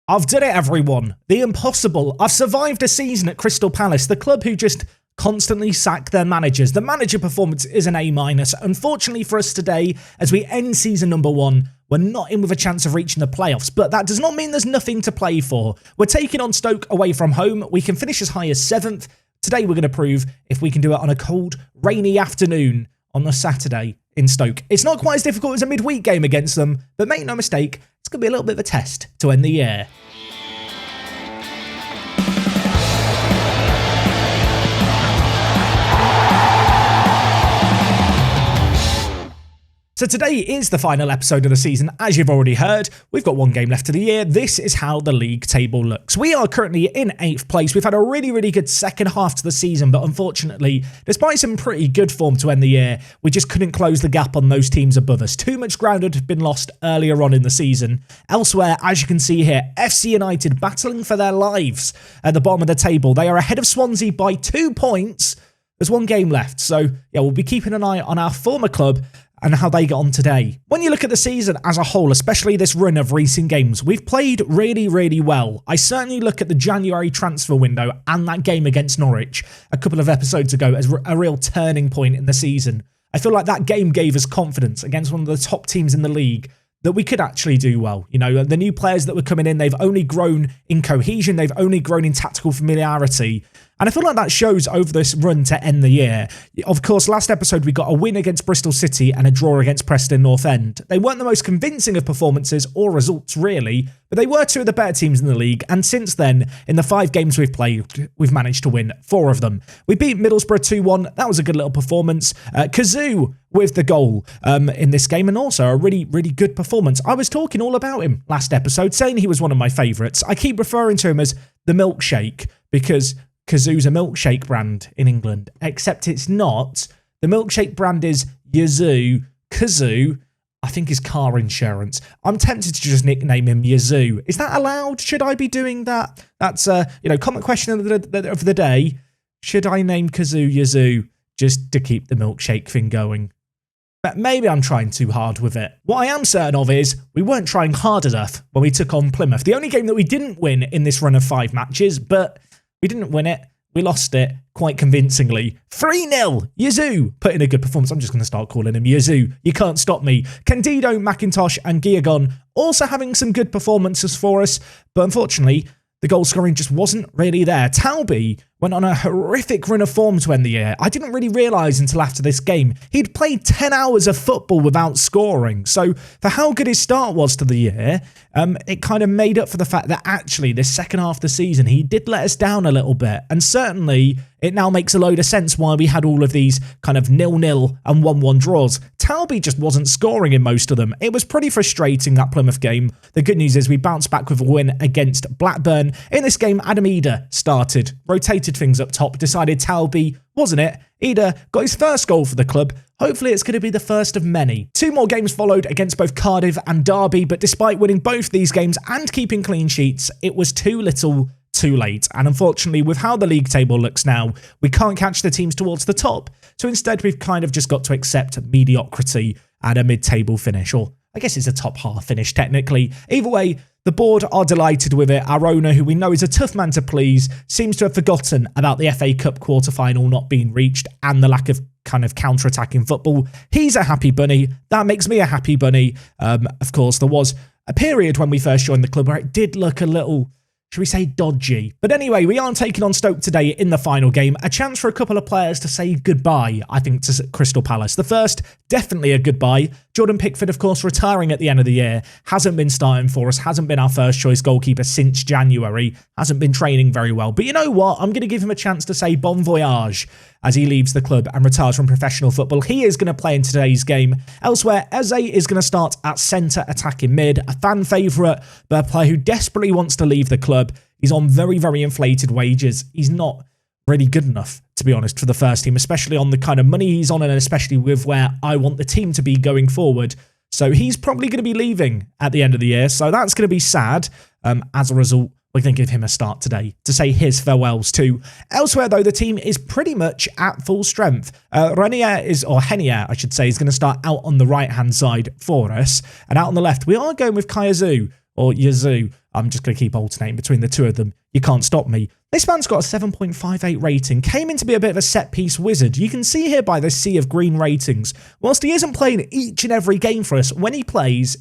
I've done it, everyone. The impossible. I've survived a season at Crystal Palace, the club who just constantly sack their managers. The manager performance is an A-. Unfortunately for us today, as we end season number 1, we're not in with a chance of reaching the playoffs, but that does not mean there's nothing to play for. We're taking on Stoke away from home. We can finish as high as 7th. Today we're going to prove if we can do it on a cold, rainy afternoon on the Saturday in Stoke. It's not quite as difficult as a midweek game against them, but make no mistake, it's going to be a little bit of a test to end the year. So today is the final episode of the season, as you've already heard. We've got one game left of the year. This is how the league table looks. We are currently in 8th place. We've had a really good second half to the season, but unfortunately, despite some pretty good form to end the year, we just couldn't close the gap on those teams above us. Too much ground had been lost earlier on in the season. Elsewhere, as you can see here, FC United battling for their lives at the bottom of the table. They are ahead of Swansea by 2 points. There's one game left, so yeah, we'll be keeping an eye on our former club and how they get on today. When you look at the season as a whole, especially this run of recent games, we've played really well. I certainly look at the January transfer window and that game against Norwich a couple of episodes ago as a real turning point in the season. I feel like that game gave us confidence against one of the top teams in the league that we could actually do well. You know, the new players that were coming in, they've only grown in cohesion, they've only grown in tactical familiarity. And I feel like that shows over this run to end the year. Of course, last episode we got a win against Bristol City and a draw against Preston North End. They weren't the most convincing of performances or results really, but they were two of the better teams in the league. And since then, in the 5 games we've played, we've managed to win 4 of them. We beat Middlesbrough 2-1. That was a good little performance. Kazoo with the goal in this game, and also a really good performance. I was talking all about him last episode, saying he was one of my favourites. I keep referring to him as the milkshake because Kazoo's a milkshake brand in England, except it's not. The milkshake brand is Yazoo. Kazoo, I think, is car insurance. I'm tempted to just nickname him Yazoo. Is that allowed? Should I be doing that? That's comment question of the day. Should I name Kazoo Yazoo just to keep the milkshake thing going? But maybe I'm trying too hard with it. What I am certain of is we weren't trying hard enough when we took on Plymouth. The only game that we didn't win in this run of 5 matches, but we didn't win it. We lost it quite convincingly. 3-0. Yazoo put in a good performance. I'm just going to start calling him Yazoo. You can't stop me. Candido, McIntosh and Guillaume also having some good performances for us. But unfortunately, the goal scoring just wasn't really there. Talby went on a horrific run of form to end the year. I didn't really realise until after this game he'd played 10 hours of football without scoring. So for how good his start was to the year, it kind of made up for the fact that actually this second half of the season he did let us down a little bit. And certainly it now makes a load of sense why we had all of these kind of 0-0 and 1-1 draws. Talby just wasn't scoring in most of them. It was pretty frustrating, that Plymouth game. The good news is we bounced back with a win against Blackburn. In this game, Adam Eder started, rotated things up top, decided Talby wasn't it. Eder got his first goal for the club. Hopefully it's going to be the first of many. 2 more games followed against both Cardiff and Derby, but despite winning both these games and keeping clean sheets, it was too little too late. And unfortunately, with how the league table looks now, we can't catch the teams towards the top. So instead, we've kind of just got to accept mediocrity and a mid-table finish, or I guess it's a top half finish technically. Either way, the board are delighted with it. Our owner, who we know is a tough man to please, seems to have forgotten about the FA Cup quarter-final not being reached and the lack of kind of counter-attacking football. He's a happy bunny. That makes me a happy bunny. Of course, there was a period when we first joined the club where it did look a little, should we say, dodgy. But anyway, we aren't taking on Stoke today in the final game. A chance for a couple of players to say goodbye, I think, to Crystal Palace. The first, definitely a goodbye. Jordan Pickford, of course, retiring at the end of the year. Hasn't been starting for us. Hasn't been our first choice goalkeeper since January. Hasn't been training very well. But you know what? I'm going to give him a chance to say bon voyage as he leaves the club and retires from professional football. He is going to play in today's game. Elsewhere, Eze is going to start at centre, attacking mid. A fan favourite, but a player who desperately wants to leave the club. He's on very inflated wages. He's not really good enough, to be honest, for the first team, especially on the kind of money he's on and especially with where I want the team to be going forward. So he's probably going to be leaving at the end of the year. So that's going to be sad. As a result, we're going to give him a start today to say his farewells too. Elsewhere, though, the team is pretty much at full strength. Henier, is going to start out on the right-hand side for us. And out on the left, we are going with Kyazu. or Yazoo. I'm just going to keep alternating between the two of them. You can't stop me. This man's got a 7.58 rating, came in to be a bit of a set-piece wizard. You can see here by the sea of green ratings, whilst he isn't playing each and every game for us, when he plays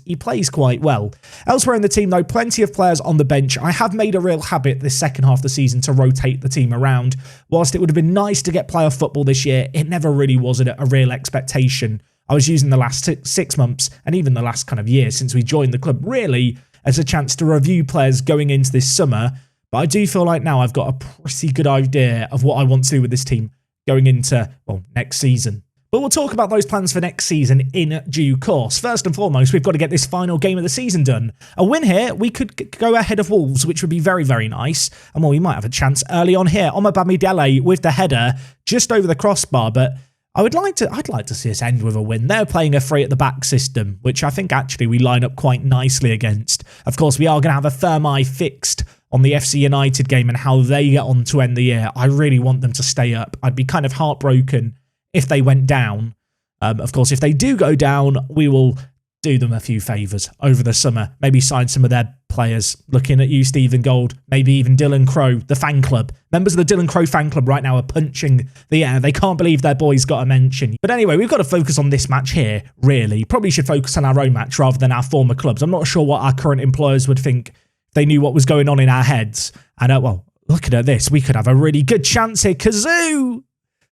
quite well. Elsewhere in the team, though, plenty of players on the bench. I have made a real habit this second half of the season to rotate the team around. Whilst it would have been nice to get playoff football this year, it never really was a real expectation. I was using the last 6 months, and even the last kind of year since we joined the club, really as a chance to review players going into this summer. But I do feel like now I've got a pretty good idea of what I want to do with this team going into, well, next season. But we'll talk about those plans for next season in due course. First and foremost, we've got to get this final game of the season done. A win here, we could go ahead of Wolves, which would be very, very nice. And well, we might have a chance early on here. Omabamidele with the header just over the crossbar, but I'd like to see us end with a win. They're playing a three at the back system, which I think actually we line up quite nicely against. Of course, we are going to have a firm eye fixed on the FC United game and how they get on to end the year. I really want them to stay up. I'd be kind of heartbroken if they went down. Of course, if they do go down, we will do them a few favours over the summer. Maybe sign some of their players. Looking at you, Stephen Gold. Maybe even Dylan Crow, the fan club. Members of the Dylan Crow fan club right now are punching the air. They can't believe their boys got a mention. But anyway, we've got to focus on this match here, really. Probably should focus on our own match rather than our former clubs. I'm not sure what our current employers would think if they knew what was going on in our heads. And, well, looking at this, we could have a really good chance here. Kazoo!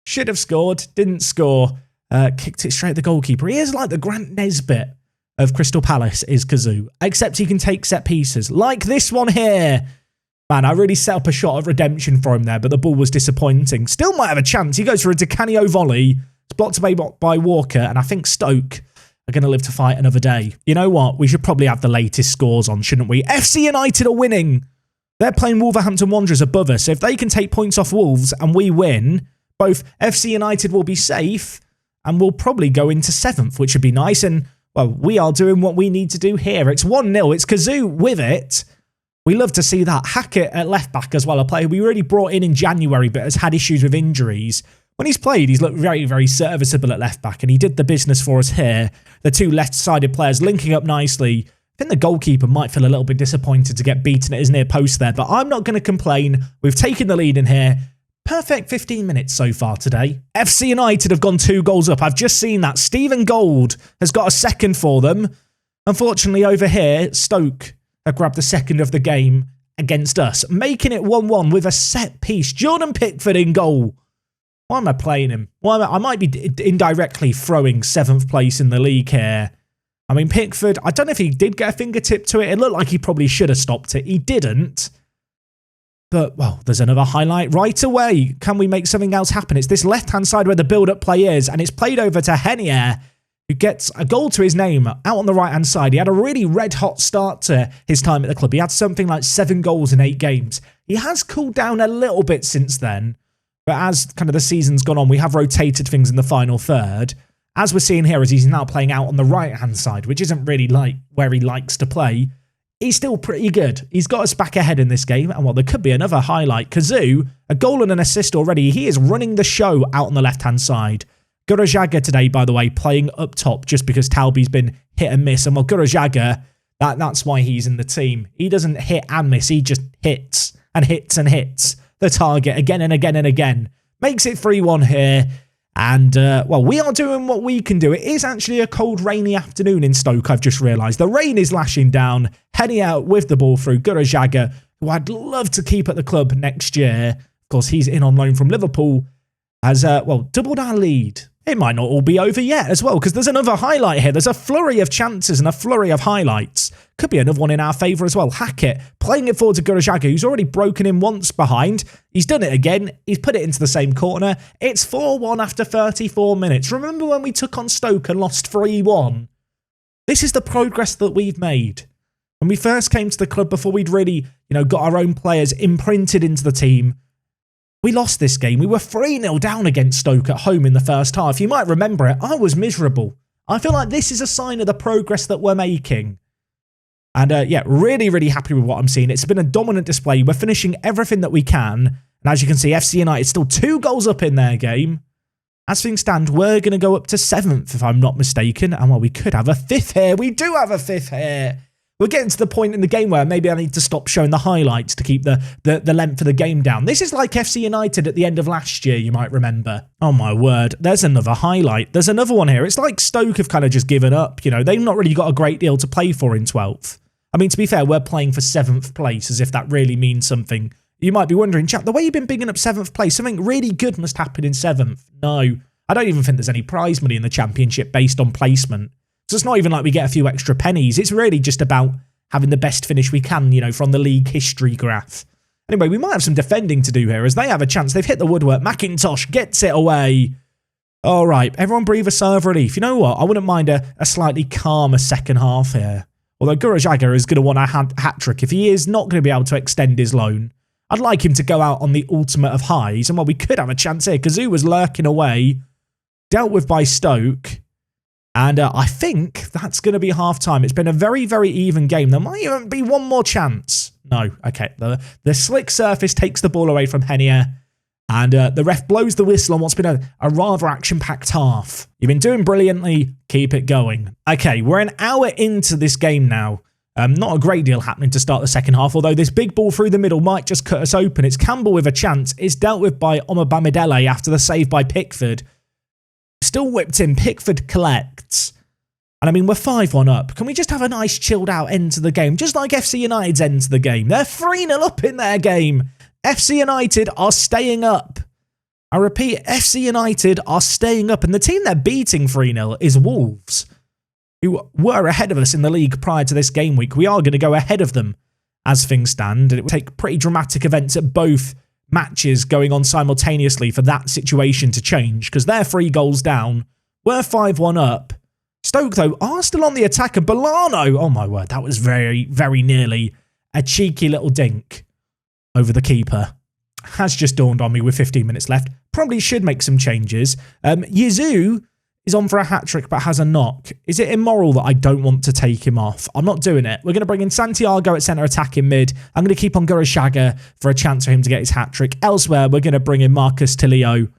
Should have scored, didn't score. Kicked it straight at the goalkeeper. He is like the Grant Nesbitt of Crystal Palace, is Kazoo. Except he can take set pieces. Like this one here. Man, I really set up a shot of redemption for him there, but the ball was disappointing. Still might have a chance. He goes for a Di Canio volley. It's blocked away by Walker, and I think Stoke are going to live to fight another day. You know what? We should probably have the latest scores on, shouldn't we? FC United are winning. They're playing Wolverhampton Wanderers above us. So if they can take points off Wolves and we win, both FC United will be safe and we'll probably go into 7th, which would be nice. And, well, we are doing what we need to do here. It's 1-0. It's Kazoo with it. We love to see that. Hackett at left-back as well, a player we really brought in January but has had issues with injuries. When he's played, he's looked very, very serviceable at left-back, and he did the business for us here. The two left-sided players linking up nicely. I think the goalkeeper might feel a little bit disappointed to get beaten at his near post there, but I'm not going to complain. We've taken the lead in here. Perfect 15 minutes so far today. FC United have gone 2 goals up. I've just seen that. Stephen Gold has got a second for them. Unfortunately, over here, Stoke have grabbed the second of the game against us, making it 1-1 with a set piece. Jordan Pickford in goal. Why am I playing him? I might be indirectly throwing 7th place in the league here. I mean, Pickford, I don't know if he did get a fingertip to it. It looked like he probably should have stopped it. He didn't. But, well, there's another highlight right away. Can we make something else happen? It's this left-hand side where the build-up play is, and it's played over to Henier, who gets a goal to his name out on the right-hand side. He had a really red-hot start to his time at the club. He had something like 7 goals in 8 games. He has cooled down a little bit since then, but as kind of the season's gone on, we have rotated things in the final third. As we're seeing here, as he's now playing out on the right-hand side, which isn't really like where he likes to play, he's still pretty good. He's got us back ahead in this game. And, well, there could be another highlight. Kazoo, a goal and an assist already. He is running the show out on the left-hand side. Gurajaga today, by the way, playing up top just because Talby's been hit and miss. And, well, Gurajaga, that's why he's in the team. He doesn't hit and miss. He just hits and hits and hits the target again and again and again. Makes it 3-1 here. And, well, we are doing what we can do. It is actually a cold, rainy afternoon in Stoke, I've just realised. The rain is lashing down, heading out with the ball through Gurajaga, who I'd love to keep at the club next year. Of course, he's in on loan from Liverpool. Has, well, doubled our lead. It might not all be over yet as well, because there's another highlight here. There's a flurry of chances and a flurry of highlights. Could be another one in our favour as well. Hackett playing it forward to Gurajaga, who's already broken in once behind. He's done it again. He's put it into the same corner. It's 4-1 after 34 minutes. Remember when we took on Stoke and lost 3-1? This is the progress that we've made. When we first came to the club, before we'd really, got our own players imprinted into the team, we lost this game. We were 3-0 down against Stoke at home in the first half. You might remember it. I was miserable. I feel like this is a sign of the progress that we're making. And yeah, really, really happy with what I'm seeing. It's been a dominant display. We're finishing everything that we can. And as you can see, FC United still 2 goals up in their game. As things stand, we're going to go up to 7th, if I'm not mistaken. And, well, we could have a 5th here. We do have a 5th here. We're getting to the point in the game where maybe I need to stop showing the highlights to keep the length of the game down. This is like FC United at the end of last year, you might remember. Oh my word, there's another highlight. There's another one here. It's like Stoke have kind of just given up, you know. They've not really got a great deal to play for in 12th. I mean, to be fair, we're playing for 7th place, as if that really means something. You might be wondering, chap, the way you've been bigging up 7th place, something really good must happen in 7th. No, I don't even think there's any prize money in the Championship based on placement. So it's not even like we get a few extra pennies. It's really just about having the best finish we can, you know, from the league history graph. Anyway, we might have some defending to do here as they have a chance. They've hit the woodwork. McIntosh gets it away. All right, everyone breathe a sigh of relief. You know what? I wouldn't mind a slightly calmer second half here. Although Gurajaga is going to want a hat-trick. If he is not going to be able to extend his loan, I'd like him to go out on the ultimate of highs. And well, we could have a chance here. Kazoo was lurking away, dealt with by Stoke. And I think that's going to be half-time. It's been a very, very even game. There might even be one more chance. No, okay. The slick surface takes the ball away from Henia. And the ref blows the whistle on what's been a rather action-packed half. You've been doing brilliantly. Keep it going. Okay, we're an hour into this game now. Not a great deal happening to start the second half, although this big ball through the middle might just cut us open. It's Campbell with a chance. It's dealt with by Omabamidele after the save by Pickford. Still whipped in. Pickford collects. And I mean, we're 5-1 up. Can we just have a nice chilled out end to the game? Just like FC United's end to the game. They're 3-0 up in their game. FC United are staying up. I repeat, FC United are staying up. And the team they're beating 3-0 is Wolves, who were ahead of us in the league prior to this game week. We are going to go ahead of them as things stand. And it would take pretty dramatic events at both matches going on simultaneously for that situation to change, because they're 3 goals down. We're 5-1 up. Stoke, though, are still on the attack. And Bolano, oh my word, that was very, very nearly a cheeky little dink over the keeper. Has just dawned on me with 15 minutes left. Probably should make some changes. Yazoo is on for a hat-trick but has a knock. Is it immoral that I don't want to take him off? I'm not doing it. We're going to bring in Santiago at centre attack in mid. I'm going to keep on Gurashaga for a chance for him to get his hat-trick. Elsewhere, we're going to bring in Marcus Tilio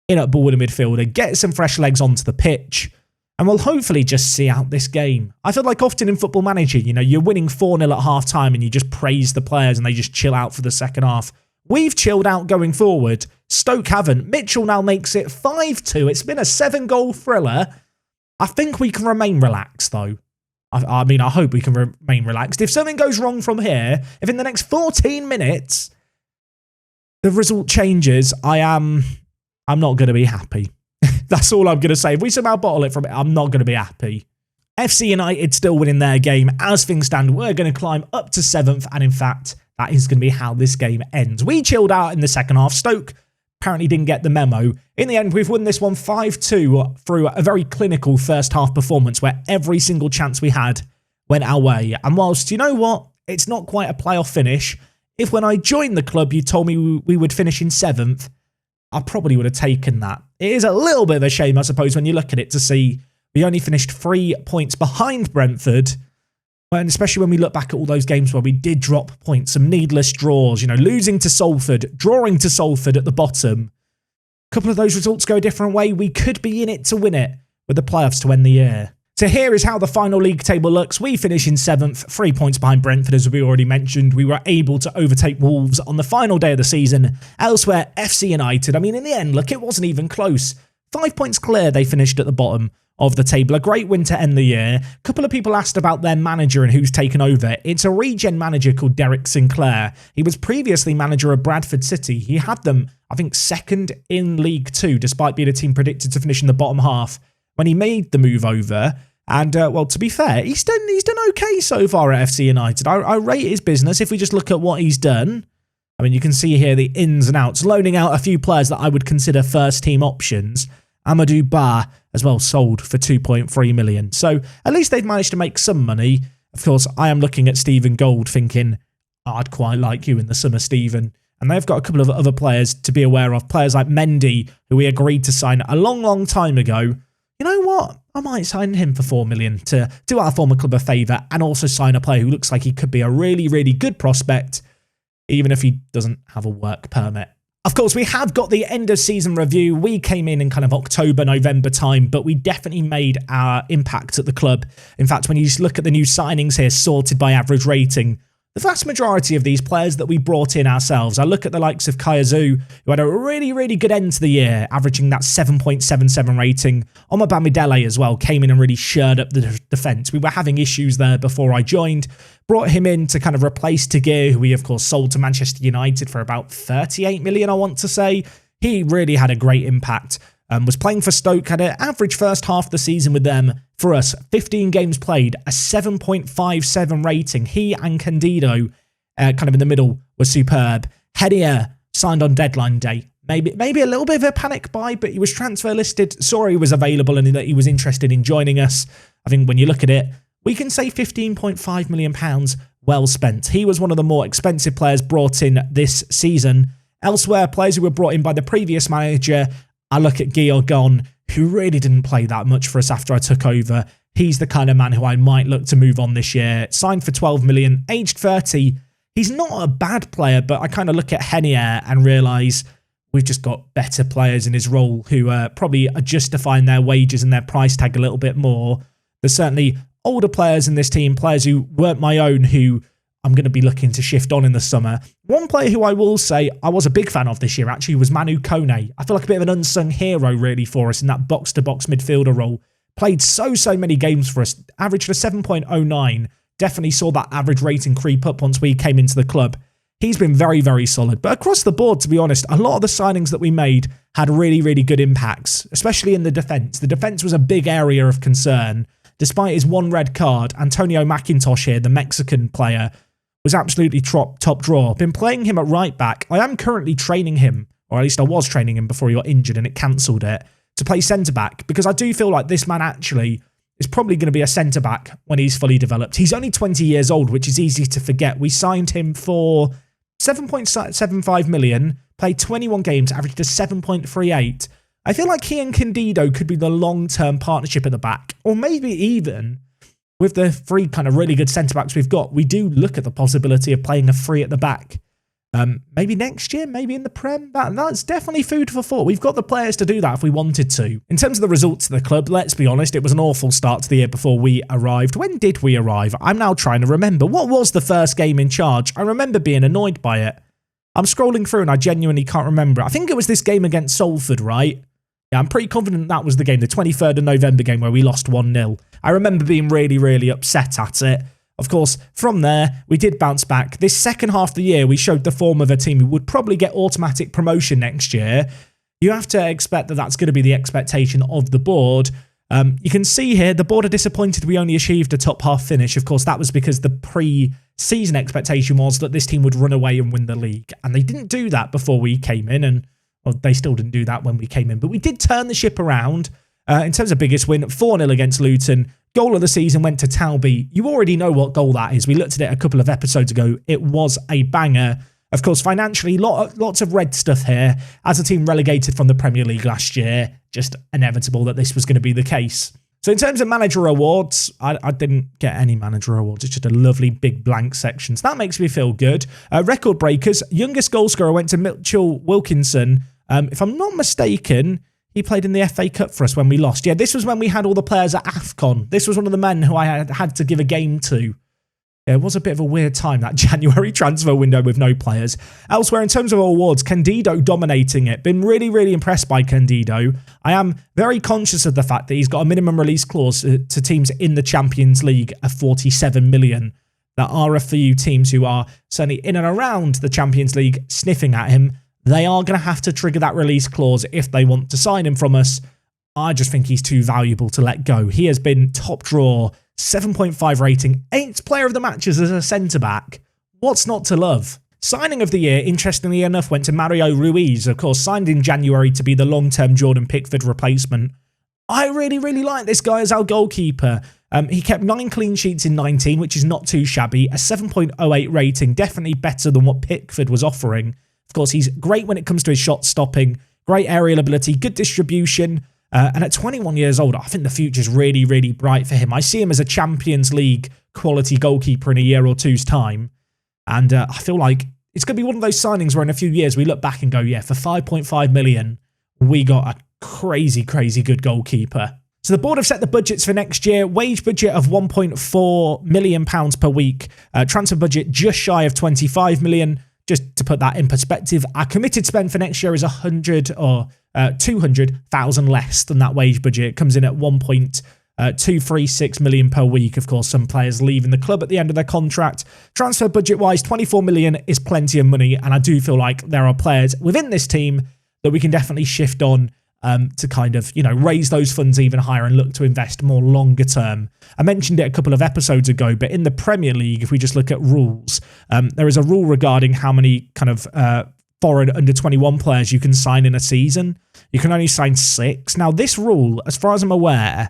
in at ball in midfielder, get some fresh legs onto the pitch, and we'll hopefully just see out this game. I feel like often in Football Manager, you know, you're winning 4-0 at half-time and you just praise the players and they just chill out for the second half. We've chilled out going forward. Stoke haven't. Mitchell now makes it 5-2. It's been a 7-goal thriller. I think we can remain relaxed, though. I mean, I hope we can remain relaxed. If something goes wrong from here, if in the next 14 minutes the result changes, I'm not going to be happy. That's all I'm going to say. If we somehow bottle it from it, I'm not going to be happy. FC United still winning their game. As things stand, we're going to climb up to 7th, and in fact, that is going to be how this game ends. We chilled out in the second half. Stoke apparently didn't get the memo. In the end, we've won this one 5-2 through a very clinical first half performance where every single chance we had went our way. And whilst, you know what, it's not quite a playoff finish, if when I joined the club you told me we would finish in 7th, I probably would have taken that. It is a little bit of a shame, I suppose, when you look at it to see we only finished 3 points behind Brentford. And especially when we look back at all those games where we did drop points, some needless draws, you know, losing to Salford, drawing to Salford at the bottom. A couple of those results go a different way. We could be in it to win it with the playoffs to end the year. So here is how the final league table looks. We finish in 7th, 3 points behind Brentford, as we already mentioned. We were able to overtake Wolves on the final day of the season. Elsewhere, FC United. I mean, in the end, look, it wasn't even close. 5 points clear, they finished at the bottom of the table. A great win to end the year. A couple of people asked about their manager and who's taken over. It's a regen manager called Derek Sinclair. He was previously manager of Bradford City. He had them, I think, 2nd in League 2, despite being a team predicted to finish in the bottom half when he made the move over. And, well, to be fair, he's done okay so far at FC United. I rate his business if we just look at what he's done. I mean, you can see here the ins and outs, loaning out a few players that I would consider first-team options. Amadou Ba as well sold for 2.3 million. So at least they've managed to make some money. Of course, I am looking at Stephen Gold thinking, I'd quite like you in the summer, Stephen. And they've got a couple of other players to be aware of. Players like Mendy, who we agreed to sign a long, long time ago. You know what? I might sign him for 4 million to do our former club a favour and also sign a player who looks like he could be a really, really good prospect, even if he doesn't have a work permit. Of course, we have got the end of season review. We came in kind of October, November time, but we definitely made our impact at the club. In fact, when you just look at the new signings here, sorted by average rating, the vast majority of these players that we brought in ourselves, I look at the likes of Kayazu, who had a really, really good end to the year, averaging that 7.77 rating. Omabamidele as well came in and really shored up the defence. We were having issues there before I joined. Brought him in to kind of replace Tagir, who we of course sold to Manchester United for about 38 million, I want to say. He really had a great impact. Was playing for Stoke, had an average first half of the season with them. For us, 15 games played, a 7.57 rating. He and Candido, kind of in the middle, were superb. Hedier signed on deadline day. Maybe a little bit of a panic buy, but he was transfer listed. Saw he was available and that he was interested in joining us. I think when you look at it, we can say £15.5 million well spent. He was one of the more expensive players brought in this season. Elsewhere, players who were brought in by the previous manager, I look at Guillaume, who really didn't play that much for us after I took over. He's the kind of man who I might look to move on this year. Signed for 12 million, aged 30. He's not a bad player, but I kind of look at Henier and realise we've just got better players in his role who probably are justifying their wages and their price tag a little bit more. There's certainly older players in this team, players who weren't my own, who I'm going to be looking to shift on in the summer. One player who I will say I was a big fan of this year actually was Manu Kone. I feel like a bit of an unsung hero really for us in that box-to-box midfielder role. Played so many games for us. Averaged a 7.09. Definitely saw that average rating creep up once we came into the club. He's been very solid. But across the board, to be honest, a lot of the signings that we made had really good impacts, especially in the defence. The defence was a big area of concern. Despite his one red card, Antonio McIntosh here, the Mexican player, was absolutely top draw. Been playing him at right back. I am currently training him, or at least I was training him before he got injured and it cancelled it, to play centre back, because I do feel like this man actually is probably going to be a centre back when he's fully developed. He's only 20 years old, which is easy to forget. We signed him for 7.75 million, played 21 games, averaged a 7.38. I feel like he and Candido could be the long-term partnership at the back, or maybe even with the three kind of really good centre-backs we've got, we do look at the possibility of playing a free at the back. Maybe next year, maybe in the Prem. That's definitely food for thought. We've got the players to do that if we wanted to. In terms of the results of the club, let's be honest, it was an awful start to the year before we arrived. When did we arrive? I'm now trying to remember. What was the first game in charge? I remember being annoyed by it. I'm scrolling through and I genuinely can't remember. I think it was this game against Salford, right? Yeah, I'm pretty confident that was the game, the 23rd of November game where we lost 1-0. I remember being really upset at it. Of course, from there, we did bounce back. This second half of the year, we showed the form of a team who would probably get automatic promotion next year. You have to expect that that's going to be the expectation of the board. You can see here, the board are disappointed we only achieved a top half finish. Of course, that was because the pre-season expectation was that this team would run away and win the league. And they didn't do that before we came in, and well, they still didn't do that when we came in. But we did turn the ship around. In terms of biggest win, 4-0 against Luton. Goal of the season went to Talby. You already know what goal that is. We looked at it a couple of episodes ago. It was a banger. Of course, financially, lots of red stuff here. As a team relegated from the Premier League last year, just inevitable that this was going to be the case. So in terms of manager awards, I didn't get any manager awards. It's just a lovely big blank section. So that makes me feel good. Record breakers. Youngest goal scorer went to Mitchell Wilkinson. If I'm not mistaken, he played in the FA Cup for us when we lost. Yeah, this was when we had all the players at AFCON. This was one of the men who I had to give a game to. Yeah, it was a bit of a weird time, that January transfer window with no players. Elsewhere, in terms of awards, Candido dominating it. Been really impressed by Candido. I am very conscious of the fact that he's got a minimum release clause to teams in the Champions League of 47 million. There are a few teams who are certainly in and around the Champions League sniffing at him. They are going to have to trigger that release clause if they want to sign him from us. I just think he's too valuable to let go. He has been top draw, 7.5 rating, 8th player of the matches as a centre-back. What's not to love? Signing of the year, interestingly enough, went to Mario Ruiz, of course, signed in January to be the long-term Jordan Pickford replacement. I really like this guy as our goalkeeper. He kept 9 clean sheets in 19, which is not too shabby. A 7.08 rating, definitely better than what Pickford was offering. Of course, he's great when it comes to his shot stopping, great aerial ability, good distribution, and at 21 years old, I think the future's really bright for him. I see him as a Champions League quality goalkeeper in a year or two's time, and I feel like it's going to be one of those signings where in a few years we look back and go, yeah, for 5.5 million, we got a crazy, crazy good goalkeeper. So the board have set the budgets for next year. Wage budget of £1.4 million per week. Transfer budget just shy of 25 million. Just to put that in perspective, our committed spend for next year is 100 or 200,000 less than that wage budget. It comes in at 1.236 million per week. Of course, some players leaving the club at the end of their contract. Transfer budget-wise, 24 million is plenty of money, and I do feel like there are players within this team that we can definitely shift on to kind of, raise those funds even higher and look to invest more longer term. I mentioned it a couple of episodes ago, but in the Premier League, if we just look at rules, there is a rule regarding how many kind of foreign under-21 players you can sign in a season. You can only sign 6. Now, this rule, as far as I'm aware,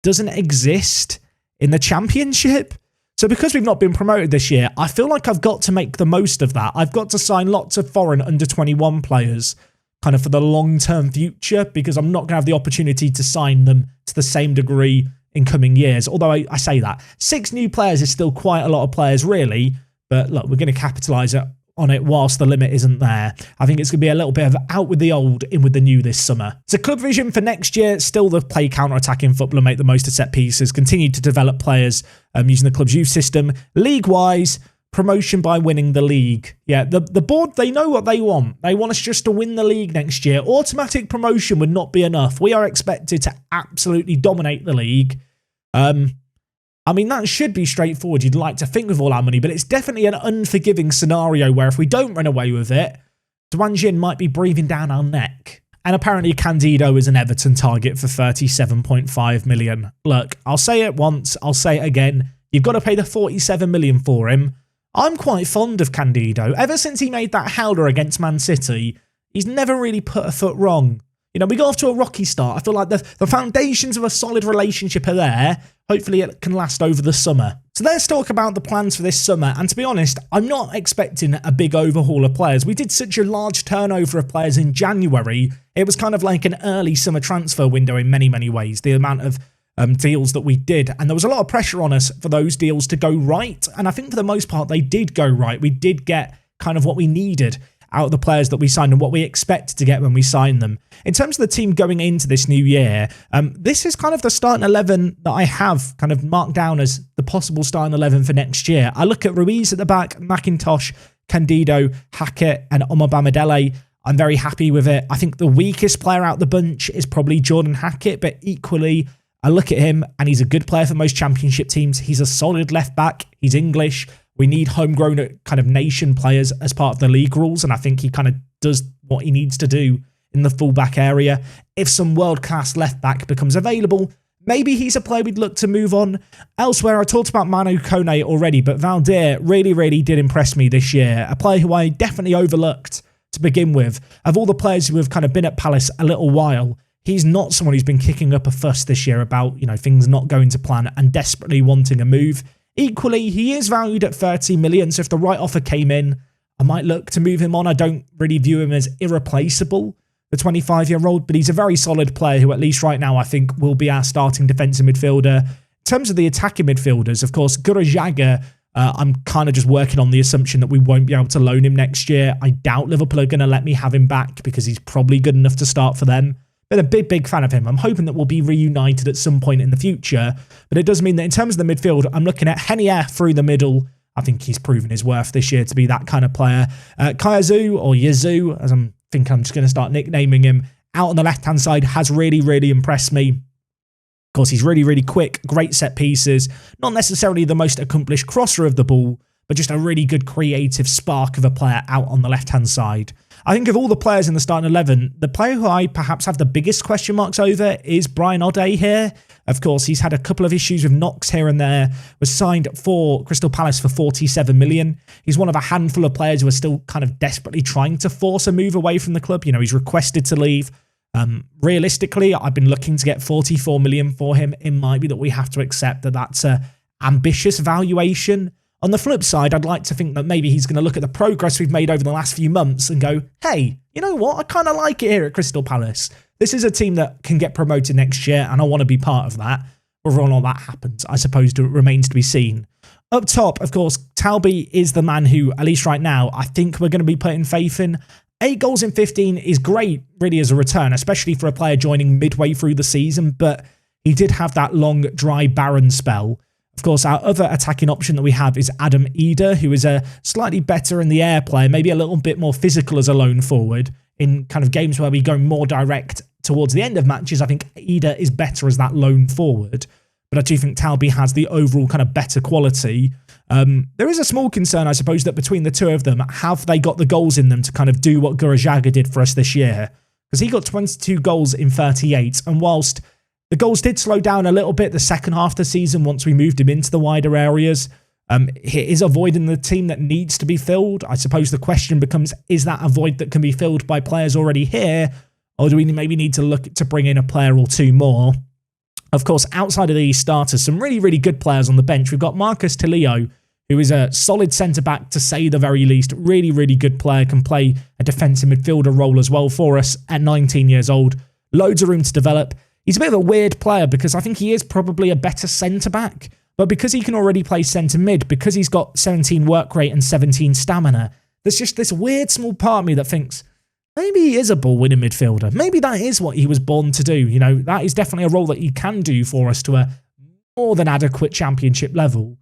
doesn't exist in the Championship. So because we've not been promoted this year, I feel like I've got to make the most of that. I've got to sign lots of foreign under-21 players kind of for the long-term future, because I'm not going to have the opportunity to sign them to the same degree in coming years. Although I say that 6 new players is still quite a lot of players, really. But look, we're going to capitalise on it whilst the limit isn't there. I think it's going to be a little bit of out with the old, in with the new this summer. So club vision for next year, still the play counter-attacking football and make the most of set pieces, continue to develop players using the club's youth system. League-wise, promotion by winning the league. Yeah, the board, they know what they want. They want us just to win the league next year. Automatic promotion would not be enough. We are expected to absolutely dominate the league. I mean, that should be straightforward. You'd like to think with all our money, but it's definitely an unforgiving scenario where if we don't run away with it, Duan Jin might be breathing down our neck. And apparently Candido is an Everton target for 37.5 million. Look, I'll say it once, I'll say it again. You've got to pay the 47 million for him. I'm quite fond of Candido. Ever since he made that howler against Man City, he's never really put a foot wrong. We got off to a rocky start. I feel like the foundations of a solid relationship are there. Hopefully it can last over the summer. So let's talk about the plans for this summer. And to be honest, I'm not expecting a big overhaul of players. We did such a large turnover of players in January. It was kind of like an early summer transfer window in many, many ways. The amount of deals that we did. And there was a lot of pressure on us for those deals to go right. And I think for the most part, they did go right. We did get kind of what we needed out of the players that we signed and what we expected to get when we signed them. In terms of the team going into this new year, this is kind of the starting 11 that I have kind of marked down as the possible starting 11 for next year. I look at Ruiz at the back, McIntosh, Candido, Hackett and Omar Bamidele. I'm very happy with it. I think the weakest player out the bunch is probably Jordan Hackett, but equally, I look at him and he's a good player for most championship teams. He's a solid left back. He's English. We need homegrown kind of nation players as part of the league rules, and I think he kind of does what he needs to do in the fullback area. If some world-class left-back becomes available, maybe he's a player we'd look to move on. Elsewhere, I talked about Manu Kone already, but Valdir really, really did impress me this year. A player who I definitely overlooked to begin with. Of all the players who have kind of been at Palace a little while, he's not someone who's been kicking up a fuss this year about, things not going to plan and desperately wanting a move. Equally, he is valued at 30 million, so if the right offer came in, I might look to move him on. I don't really view him as irreplaceable, the 25-year-old, but he's a very solid player who, at least right now, I think will be our starting defensive midfielder. In terms of the attacking midfielders, of course, Gurajaga, I'm kind of just working on the assumption that we won't be able to loan him next year. I doubt Liverpool are going to let me have him back because he's probably good enough to start for them. Been a big fan of him. I'm hoping that we'll be reunited at some point in the future. But it does mean that in terms of the midfield, I'm looking at Henier through the middle. I think he's proven his worth this year to be that kind of player. Kayazu, or Yazoo, as I'm just going to start nicknaming him, out on the left-hand side has really, really impressed me. Of course, he's really, really quick, great set pieces. Not necessarily the most accomplished crosser of the ball, but just a really good creative spark of a player out on the left-hand side. I think of all the players in the starting 11, the player who I perhaps have the biggest question marks over is Brian O'Day here. Of course, he's had a couple of issues with knocks here and there, was signed for Crystal Palace for 47 million. He's one of a handful of players who are still kind of desperately trying to force a move away from the club. He's requested to leave. Realistically, I've been looking to get 44 million for him. It might be that we have to accept that that's an ambitious valuation. On the flip side, I'd like to think that maybe he's going to look at the progress we've made over the last few months and go, hey, you know what? I kind of like it here at Crystal Palace. This is a team that can get promoted next year, and I want to be part of that. Whether or not that happens, I suppose, remains to be seen. Up top, of course, Talby is the man who, at least right now, I think we're going to be putting faith in. 8 goals in 15 is great, really, as a return, especially for a player joining midway through the season, but he did have that long, dry, barren spell. Of course, our other attacking option that we have is Adam Eder, who is a slightly better in the air player, maybe a little bit more physical as a lone forward. In kind of games where we go more direct towards the end of matches, I think Eder is better as that lone forward. But I do think Talby has the overall kind of better quality. There is a small concern, I suppose, that between the two of them, have they got the goals in them to kind of do what Gurajaga did for us this year? Because he got 22 goals in 38, and whilst the goals did slow down a little bit the second half of the season once we moved him into the wider areas, he is a void in the team that needs to be filled. I suppose the question becomes, is that a void that can be filled by players already here, or do we maybe need to look to bring in a player or two more? Of course, outside of these starters, some really, really good players on the bench. We've got Marcus Tilio, who is a solid centre-back, to say the very least. Really, really good player, can play a defensive midfielder role as well for us at 19 years old. Loads of room to develop. He's a bit of a weird player because I think he is probably a better centre-back, but because he can already play centre-mid, because he's got 17 work rate and 17 stamina, there's just this weird small part of me that thinks, maybe he is a ball-winning midfielder. Maybe that is what he was born to do. You know, that is definitely a role that he can do for us to a more than adequate championship level.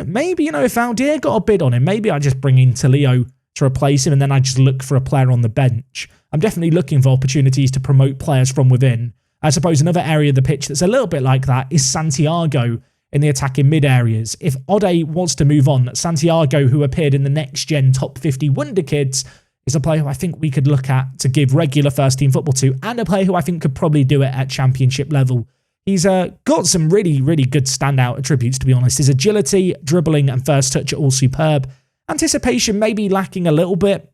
Maybe, you know, if Aldir got a bid on him, maybe I just bring in Tilio to replace him and then I just look for a player on the bench. I'm definitely looking for opportunities to promote players from within. I suppose another area of the pitch that's a little bit like that is Santiago in the attacking mid areas. If Ode wants to move on, Santiago, who appeared in the next-gen top 50 Wonder Kids, is a player who I think we could look at to give regular first-team football to, and a player who I think could probably do it at championship level. He's got some really, really good standout attributes, to be honest. His agility, dribbling, and first touch are all superb. Anticipation may be lacking a little bit.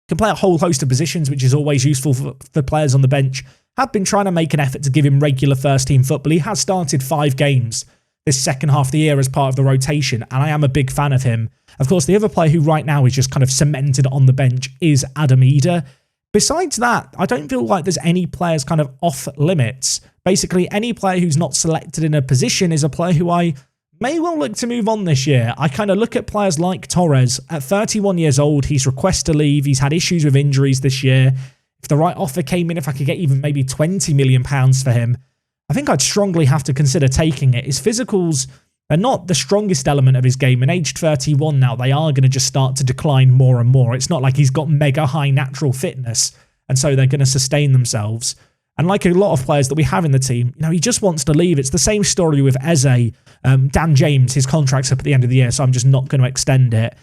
Can play a whole host of positions, which is always useful for players on the bench. Have been trying to make an effort to give him regular first-team football. He has started 5 games this second half of the year as part of the rotation, and I am a big fan of him. Of course, the other player who right now is just kind of cemented on the bench is Adam Eder. Besides that, I don't feel like there's any players kind of off limits. Basically, any player who's not selected in a position is a player who I may well look to move on this year. I kind of look at players like Torres. At 31 years old, he's requested to leave. He's had issues with injuries this year. If the right offer came in, if I could get even maybe £20 million for him, I think I'd strongly have to consider taking it. His physicals are not the strongest element of his game, and aged 31 now, they are going to just start to decline more and more. It's not like he's got mega high natural fitness, and so they're going to sustain themselves. And like a lot of players that we have in the team, you know, he just wants to leave. It's the same story with Eze. Dan James, his contract's up at the end of the year, so I'm just not going to extend it.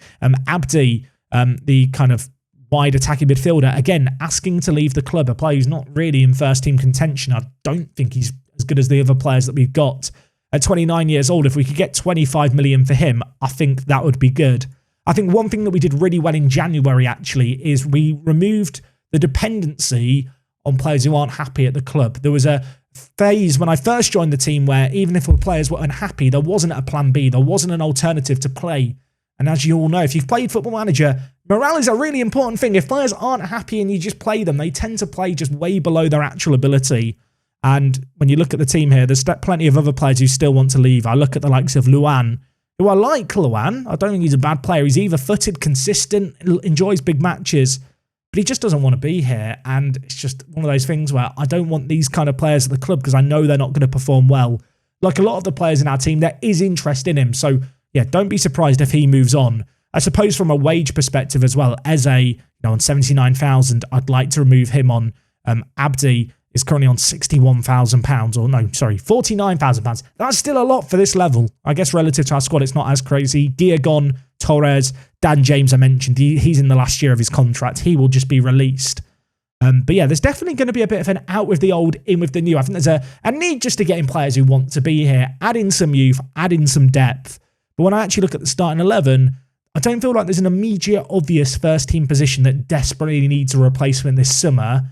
Abdi, the kind of wide attacking midfielder, again, asking to leave the club, a player who's not really in first-team contention. I don't think he's as good as the other players that we've got. At 29 years old, if we could get 25 million for him, I think that would be good. I think one thing that we did really well in January, actually, is we removed the dependency on players who aren't happy at the club. There was a phase when I first joined the team where even if the players were unhappy, there wasn't a plan B, there wasn't an alternative to play. And as you all know, if you've played Football Manager, morale is a really important thing. If players aren't happy and you just play them, they tend to play just way below their actual ability. And when you look at the team here, there's plenty of other players who still want to leave. I look at the likes of Luan, who I like Luan. I don't think he's a bad player. He's either-footed, consistent, enjoys big matches, but he just doesn't want to be here. And it's just one of those things where I don't want these kind of players at the club because I know they're not going to perform well. Like a lot of the players in our team, there is interest in him. So, yeah, don't be surprised if he moves on. I suppose from a wage perspective as well, Eze, on 79,000, I'd like to remove him on. Abdi is currently on £61,000, or no, sorry, £49,000. That's still a lot for this level. I guess relative to our squad, it's not as crazy. Diagon, Torres, Dan James I mentioned, he's in the last year of his contract. He will just be released. But yeah, there's definitely going to be a bit of an out with the old, in with the new. I think there's a need just to get in players who want to be here, add in some youth, add in some depth. But when I actually look at the starting 11, I don't feel like there's an immediate, obvious first-team position that desperately needs a replacement this summer.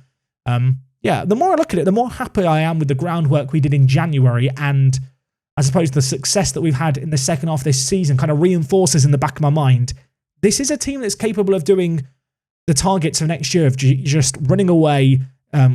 Yeah, the more I look at it, the more happy I am with the groundwork we did in January, and I suppose the success that we've had in the second half of this season kind of reinforces in the back of my mind. This is a team that's capable of doing the targets of next year, of just running away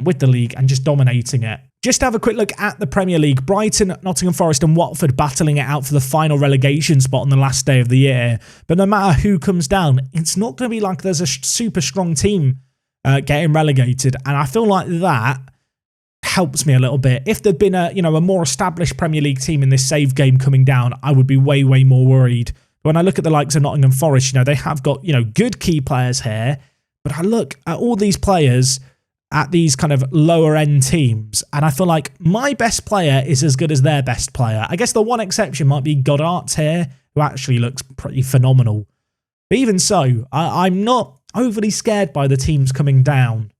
with the league and just dominating it. Just to have a quick look at the Premier League, Brighton, Nottingham Forest and Watford battling it out for the final relegation spot on the last day of the year. But no matter who comes down, it's not going to be like there's a super strong team getting relegated. And I feel like that helps me a little bit. If there'd been a more established Premier League team in this save game coming down, I would be way, way more worried. When I look at the likes of Nottingham Forest, they have got, good key players here. But I look at all these players at these kind of lower end teams, and I feel like my best player is as good as their best player. I guess the one exception might be Goddard's here, who actually looks pretty phenomenal. But even so, I'm not overly scared by the teams coming down.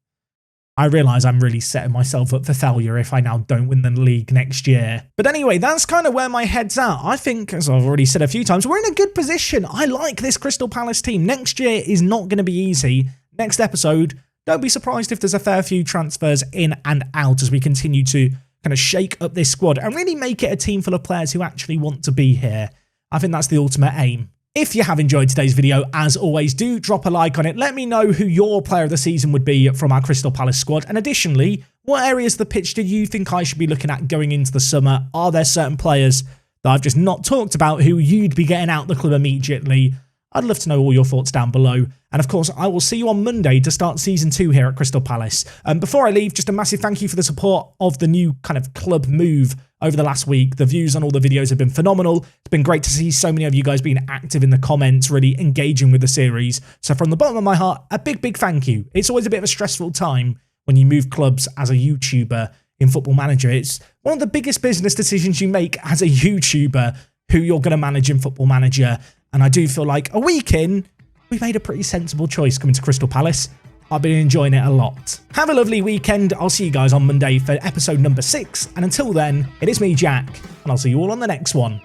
I realise I'm really setting myself up for failure if I now don't win the league next year. But anyway, that's kind of where my head's at. I think, as I've already said a few times, we're in a good position. I like this Crystal Palace team. Next year is not going to be easy. Next episode, don't be surprised if there's a fair few transfers in and out as we continue to kind of shake up this squad and really make it a team full of players who actually want to be here. I think that's the ultimate aim. If you have enjoyed today's video, as always, do drop a like on it. Let me know who your player of the season would be from our Crystal Palace squad. And additionally, what areas of the pitch do you think I should be looking at going into the summer? Are there certain players that I've just not talked about who you'd be getting out the club immediately? I'd love to know all your thoughts down below. And of course, I will see you on Monday to start Season 2 here at Crystal Palace. Before I leave, just a massive thank you for the support of the new kind of club move over the last week. The views on all the videos have been phenomenal. It's been great to see so many of you guys being active in the comments, really engaging with the series. So from the bottom of my heart, a big, big thank you. It's always a bit of a stressful time when you move clubs as a YouTuber in Football Manager. It's one of the biggest business decisions you make as a YouTuber, who you're going to manage in Football Manager. And I do feel like a week in, we've made a pretty sensible choice coming to Crystal Palace. I've been enjoying it a lot. Have a lovely weekend. I'll see you guys on Monday for episode number 6. And until then, it is me, Jack, and I'll see you all on the next one.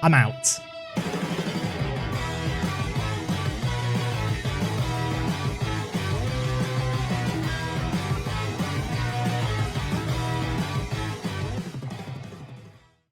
I'm out.